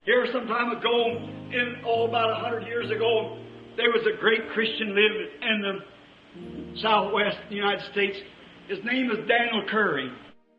Here, some time ago, about 100 years ago, there was a great Christian lived in the southwest United States. His name is Daniel Curry.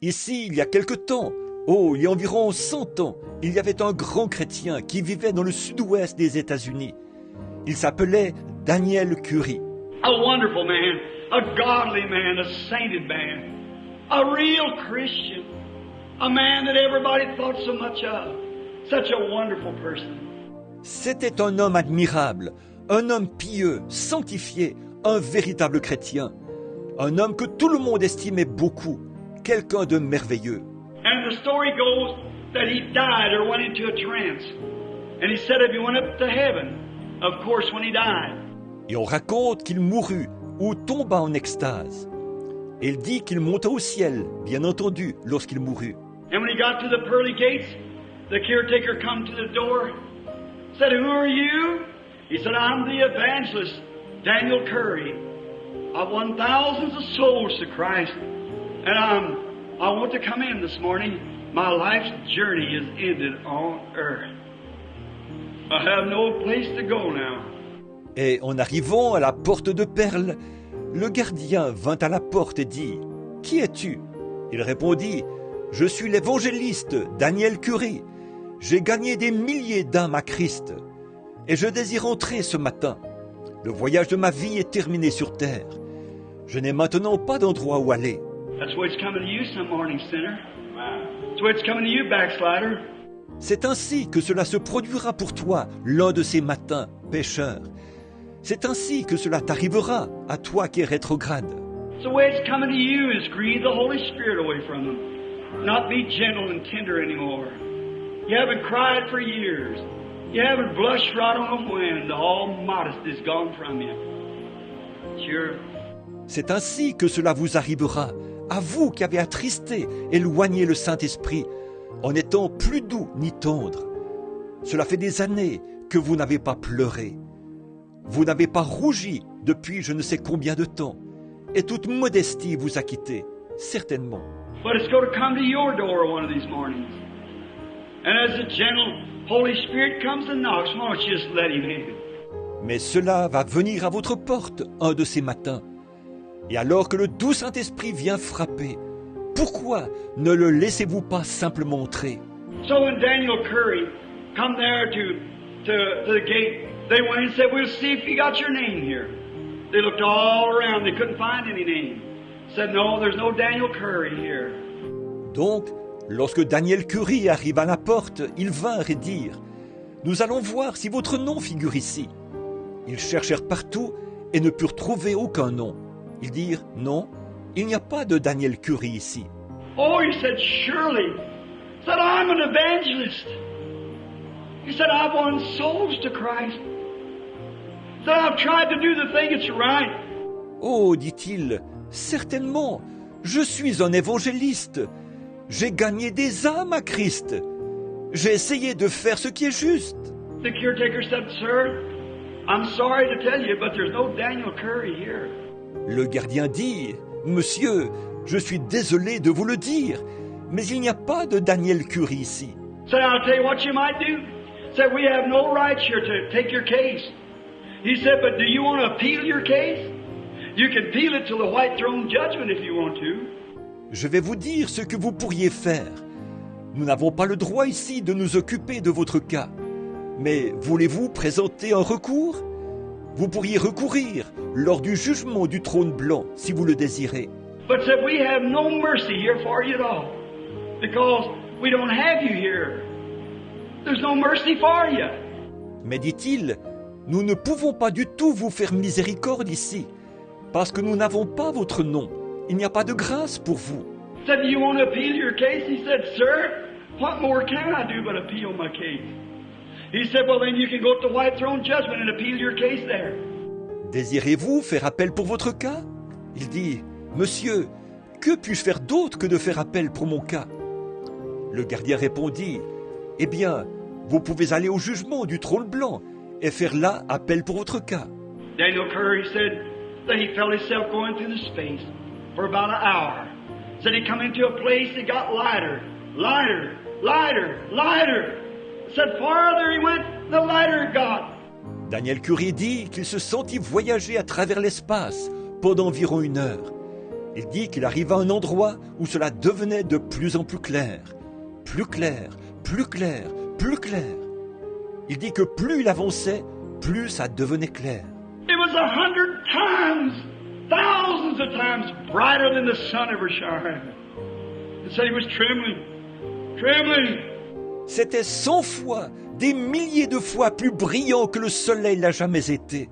Ici, il y a quelque temps, il y a environ 100 ans, il y avait un grand chrétien qui vivait dans le sud-ouest des États-Unis. Il s'appelait Daniel Curry. A wonderful man, a godly man, a sainted man, a real Christian, a man that everybody thought so much of. Such a wonderful person. C'était un homme admirable, un homme pieux, sanctifié, un véritable chrétien. Un homme que tout le monde estimait beaucoup, quelqu'un de merveilleux. And the story goes that he died or went into a trance. And he said if he went up to heaven, of course when he died. Et on raconte qu'il mourut ou tomba en extase. Et il dit qu'il monta au ciel, bien entendu, lorsqu'il mourut. And when he got to the pearly gates, the caretaker come to the door, said, "Who are you?" He said, "I'm the evangelist, Daniel Curry. I've won thousands of souls to Christ, and I want to come in this morning. My life's journey is ended on earth. I have no place to go now." Et en arrivant à la porte de perle, le gardien vint à la porte et dit, « Qui es-tu » Il répondit, « Je suis l'évangéliste Daniel Curry. J'ai gagné des milliers d'âmes à Christ. Et je désire entrer ce matin. Le voyage de ma vie est terminé sur terre. Je n'ai maintenant pas d'endroit où aller. » That's the way it's coming to you some morning, sinner. That's the way it's coming to you, backslider. C'est ainsi que cela se produira pour toi l'un de ces matins, pécheur. C'est ainsi que cela t'arrivera à toi qui es rétrograde. So the way it's coming to you is grieve the Holy Spirit away from them. Not be gentle and tender anymore. You haven't cried for years. You haven't blushed right on a wind. All modesty is gone from you. Sure. C'est ainsi que cela vous arrivera, à vous qui avez attristé, éloigné le Saint-Esprit, en étant plus doux ni tendre. Cela fait des années que vous n'avez pas pleuré. Vous n'avez pas rougi depuis je ne sais combien de temps, et toute modestie vous a quitté, certainement. But it's going to come to your door one of these mornings. And as the gentle Holy Spirit comes and knocks, why don't you just let him in? Mais cela va venir à votre porte un de ces matins. Et alors que le doux Saint-Esprit vient frapper, pourquoi ne le laissez-vous pas simplement entrer? So when Daniel Curry come there to the gate, they went and said, "We'll see if you got your name here." They looked all around, they couldn't find any name. Said, "No, there's no Daniel Curry here." Donc, lorsque Daniel Curry arriva à la porte, ils vinrent et dirent, « Nous allons voir si votre nom figure ici. » Ils cherchèrent partout et ne purent trouver aucun nom. Ils dirent, « Non, il n'y a pas de Daniel Curry ici. » Oh, he said, "Surely." He said, "I'm an evangelist." He said, "I've won souls to Christ." He said, "I've tried to do the thing that's right." Oh, dit-il, certainement, je suis un évangéliste. J'ai gagné des âmes à Christ. J'ai essayé de faire ce qui est juste. The caretaker said, "Sir, I'm sorry to tell you, but there's no Daniel Curry here." Le gardien dit, « Monsieur, je suis désolé de vous le dire, mais il n'y a pas de Daniel Curry ici. » Said, "I'll tell you what you might do." Said, "We have no right here to take your case." He said, "But do you want to appeal your case? You can appeal it to the white throne judgment if you want to." Je vais vous dire ce que vous pourriez faire. Nous n'avons pas le droit ici de nous occuper de votre cas. Mais voulez-vous présenter un recours? Vous pourriez recourir lors du jugement du trône blanc si vous le désirez. But said, "We have no mercy here for you at all, because we don't have you here. There's no mercy for you." Mais dit-il, nous ne pouvons pas du tout vous faire miséricorde ici, parce que nous n'avons pas votre nom. Il n'y a pas de grâce pour vous. Said, "Do you want to appeal your case?" He said, "Sir, what more can I do but appeal my case?" He said, "Well, then you can go to the white throne judgment and appeal your case there." Désirez-vous faire appel pour votre cas? Il dit, Monsieur, que puis-je faire d'autre que de faire appel pour mon cas? Le gardien répondit, Eh bien, vous pouvez aller au jugement du trône blanc et faire là appel pour votre cas. Daniel Curry said that he felt himself going through the space for about an hour. Said he come into a place that got lighter, lighter, lighter, lighter. Said Said farther he went, the lighter it got. Daniel Curie dit qu'il se sentit voyager à travers l'espace pendant environ 1 heure. Il dit qu'il arriva à un endroit où cela devenait de plus en plus clair. Plus clair, plus clair, plus clair. Il dit que plus il avançait, plus ça devenait clair. It was 100 times, thousands of times brighter than the sun ever shine. He said he was trembling, trembling. C'était 100 fois, des milliers de fois plus brillant que le soleil l'a jamais été.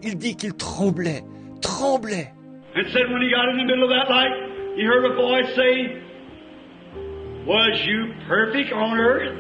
Il dit qu'il tremblait, tremblait. And said when he got in the middle of that light, he heard a voice say, "Was you perfect on earth?"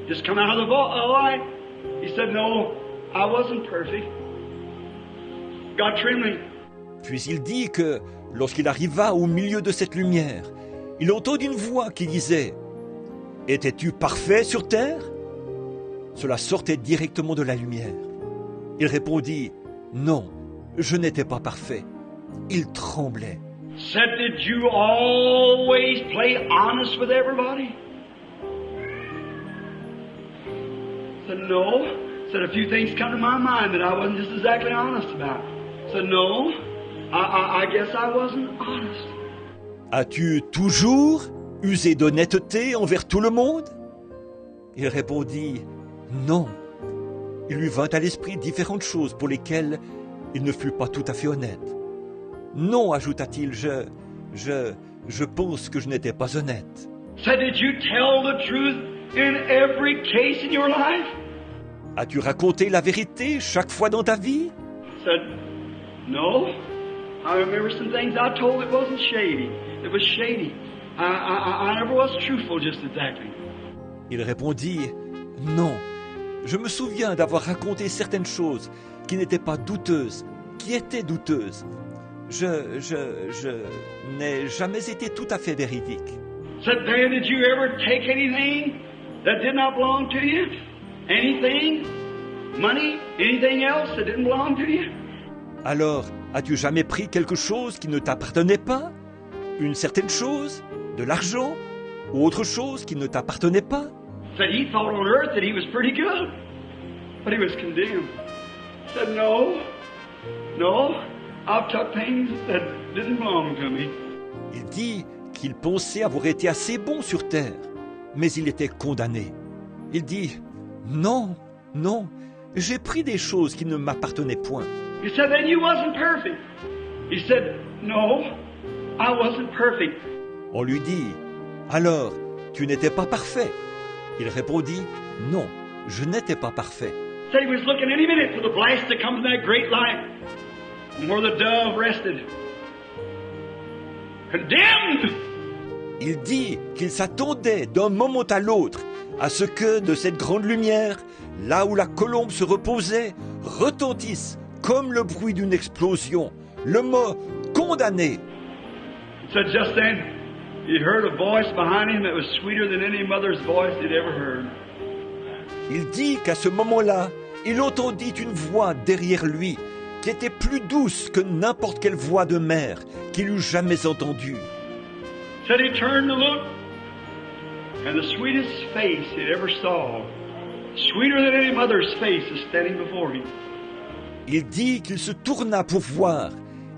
Just come out of the light. He said, "No, I wasn't perfect." Got trembling. Puis il dit que, lorsqu'il arriva au milieu de cette lumière, il entendit une voix qui disait « Étais-tu parfait sur terre ?» Cela sortait directement de la lumière. Il répondit « Non, je n'étais pas parfait. » Il tremblait. Said, "Did you always play honest with everybody?" Said, "No." Said, "A few things come to my mind that I wasn't just exactly honest about." Said, "No, I guess I wasn't honest." As-tu toujours usé d'honnêteté envers tout le monde? Il répondit non. Il lui vint à l'esprit différentes choses pour lesquelles il ne fut pas tout à fait honnête. Non, ajouta-t-il, je pense que je n'étais pas honnête. Said, "Did you tell the truth in every case in your life?" As-tu raconté la vérité chaque fois dans ta vie? Said, "No. I remember some things I told that wasn't shady. It was shady. I never was truthful just exactly." Il répondit non. Je me souviens d'avoir raconté certaines choses qui n'étaient pas douteuses, qui étaient douteuses. Je n'ai jamais été tout à fait véridique. Said, "Then did you ever take anything that did not belong to you? Anything? Money? Anything else that didn't belong to you?" Alors, as-tu jamais pris quelque chose qui ne t'appartenait pas? Une certaine chose? De l'argent? Ou autre chose qui ne t'appartenait pas? Said he thought on earth that he was pretty good, but he was condemned. Said, no, I've took things that didn't belong to me." Il dit qu'il pensait avoir été assez bon sur terre, mais il était condamné. Il dit non, j'ai pris des choses qui ne m'appartenaient point. He said, "Then you wasn't perfect." He said, "No, I wasn't perfect." On lui dit alors, tu n'étais pas parfait? Il répondit non, je n'étais pas parfait. Said he was looking any minute for the blast to come from that great light, and where the dove rested. Condemned! Il dit qu'il s'attendait d'un moment à l'autre à ce que de cette grande lumière, là où la colombe se reposait, retentisse comme le bruit d'une explosion, le mot condamné. Said just then, he heard a voice behind him that was sweeter than any mother's voice he'd ever heard. Il dit qu'à ce moment-là, il entendit une voix derrière lui qui était plus douce que n'importe quelle voix de mère qu'il eût jamais entendue. Said he turned to look, and the sweetest face he'd ever saw, sweeter than any mother's face, is standing before him. Il dit qu'il se tourna pour voir,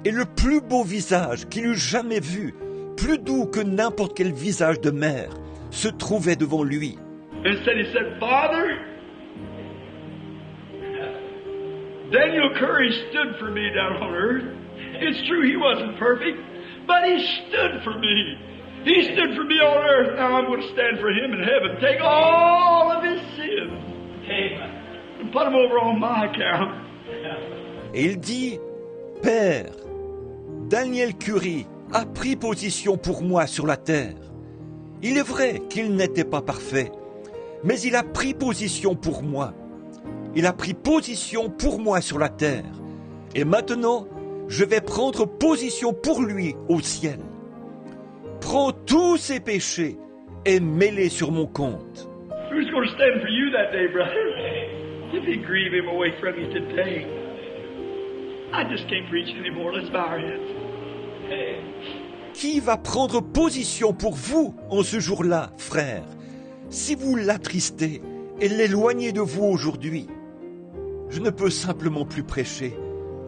et le plus beau visage qu'il eût jamais vu, plus doux que n'importe quel visage de mère, se trouvait devant lui. Instead he said, "Father, Daniel Curry stood for me down on earth. It's true he wasn't perfect, but he stood for me. He stood for me on earth. Now I'm going to stand for him in heaven. Take all of his sins and put them over on my account." Et il dit, Père, Daniel Curie a pris position pour moi sur la terre. Il est vrai qu'il n'était pas parfait, mais il a pris position pour moi. Il a pris position pour moi sur la terre. Et maintenant, je vais prendre position pour lui au ciel. Prends tous ses péchés et mets-les sur mon compte. Who's going to stand for you that day, brother? If he grieve him away from you today. I just can't preach anymore. Let's bow our heads. Qui va prendre position pour vous en ce jour-là, frère? si vous l'attristez et l'éloignez de vous aujourd'hui, je ne peux simplement plus prêcher.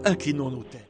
Inclinons nos têtes.